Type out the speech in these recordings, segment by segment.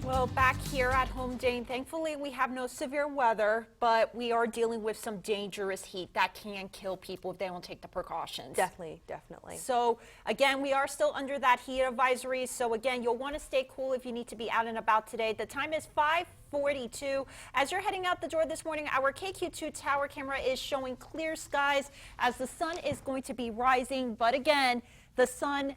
Well, back here at home, Jane, thankfully we have no severe weather, but we are dealing with some dangerous heat that can kill people if they don't take the precautions. Definitely, definitely. So again, we are still under that heat advisory. So again, you'll want to stay cool if you need to be out and about today. The time is 5:42. As you're heading out the door this morning, our KQ2 tower camera is showing clear skies as the sun is going to be rising. But again, the sun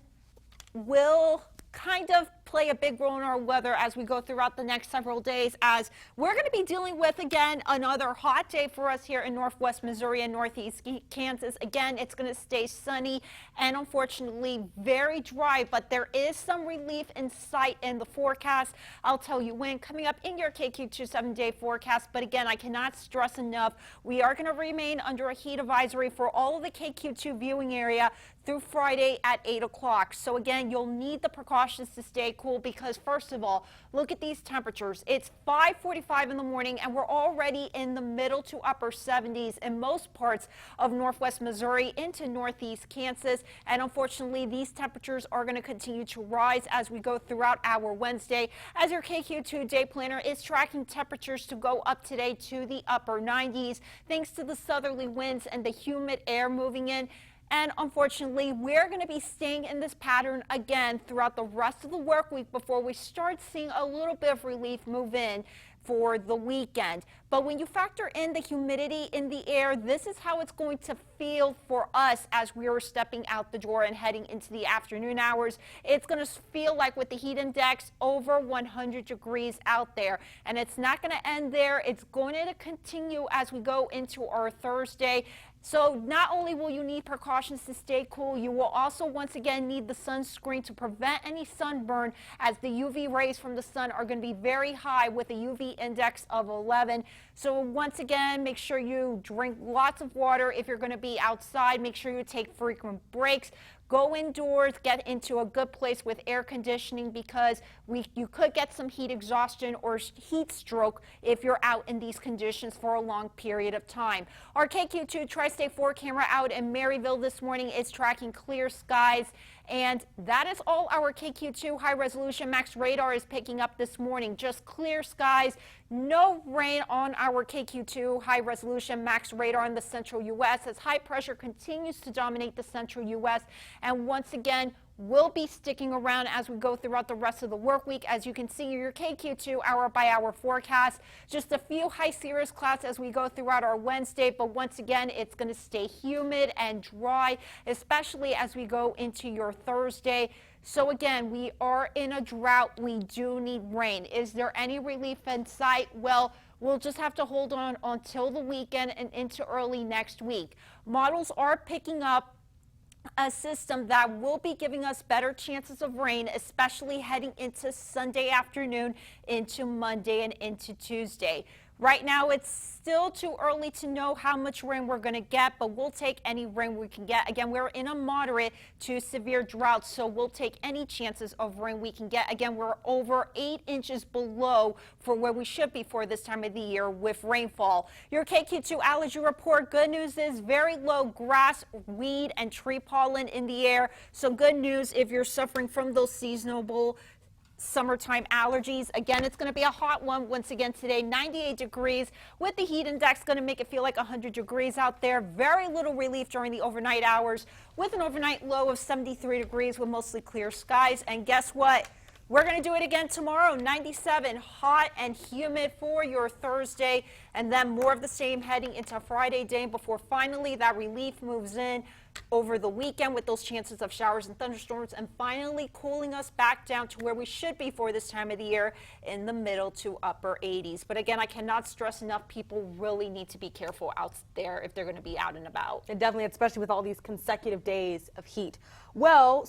will kind of play a big role in our weather as we go throughout the next several days, as we're going to be dealing with, again, another hot day for us here in northwest Missouri and northeast Kansas. Again, it's going to stay sunny and unfortunately very dry, but there is some relief in sight in the forecast. I'll tell you when coming up in your KQ2 7-day forecast. But again, I cannot stress enough, we are going to remain under a heat advisory for all of the KQ2 viewing area through Friday at 8 o'clock. So again, you'll need the precautions to stay cool because first of all, look at these temperatures. It's 5:45 in the morning and we're already in the middle to upper 70s in most parts of northwest Missouri into northeast Kansas. And unfortunately, these temperatures are going to continue to rise as we go throughout our Wednesday, as your KQ2 day planner is tracking temperatures to go up today to the upper 90s thanks to the southerly winds and the humid air moving in. And unfortunately, we're going to be staying in this pattern again throughout the rest of the work week before we start seeing a little bit of relief move in for the weekend. But when you factor in the humidity in the air, this is how it's going to feel for us as we are stepping out the door and heading into the afternoon hours. It's going to feel like with the heat index over 100 degrees out there. And it's not going to end there. It's going to continue as we go into our Thursday. So not only will you need precautions to stay cool, you will also once again need the sunscreen to prevent any sunburn, as the UV rays from the sun are going to be very high with a UV index of 11. So once again, make sure you drink lots of water if you're going to be outside. Make sure you take frequent breaks. Go indoors, get into a good place with air conditioning because you could get some heat exhaustion or heat stroke if you're out in these conditions for a long period of time. Our KQ2 Tri-State 4 camera out in Maryville this morning is tracking clear skies. And that is all our KQ2 high resolution max radar is picking up this morning. Just clear skies, no rain on our KQ2 high resolution max radar in the central U.S. as high pressure continues to dominate the central U.S. And once again, will be sticking around as we go throughout the rest of the work week. As you can see, your KQ2 hour by hour forecast, just a few high cirrus clouds as we go throughout our Wednesday, but once again, it's going to stay humid and dry, especially as we go into your Thursday. So again, we are in a drought. We do need rain. Is there any relief in sight? Well, we'll just have to hold on until the weekend and into early next week. Models are picking up a system that will be giving us better chances of rain, especially heading into Sunday afternoon, into Monday and into Tuesday. Right now, it's still too early to know how much rain we're going to get, but we'll take any rain we can get. Again, we're in a moderate to severe drought, so we'll take any chances of rain we can get. Again, we're over 8 inches below for where we should be for this time of the year with rainfall. Your KQ2 allergy report, good news is very low grass, weed, and tree pollen in the air. So good news if you're suffering from those seasonal summertime allergies. Again, it's going to be a hot one once again today, 98 degrees with the heat index going to make it feel like 100 degrees out there. Very little relief during the overnight hours with an overnight low of 73 degrees with mostly clear skies. And guess what? We're going to do it again tomorrow, 97, hot and humid for your Thursday, and then more of the same heading into Friday day before finally that relief moves in over the weekend with those chances of showers and thunderstorms, and finally cooling us back down to where we should be for this time of the year in the middle to upper 80s. But again, I cannot stress enough, people really need to be careful out there if they're going to be out and about. And definitely, especially with all these consecutive days of heat. Well,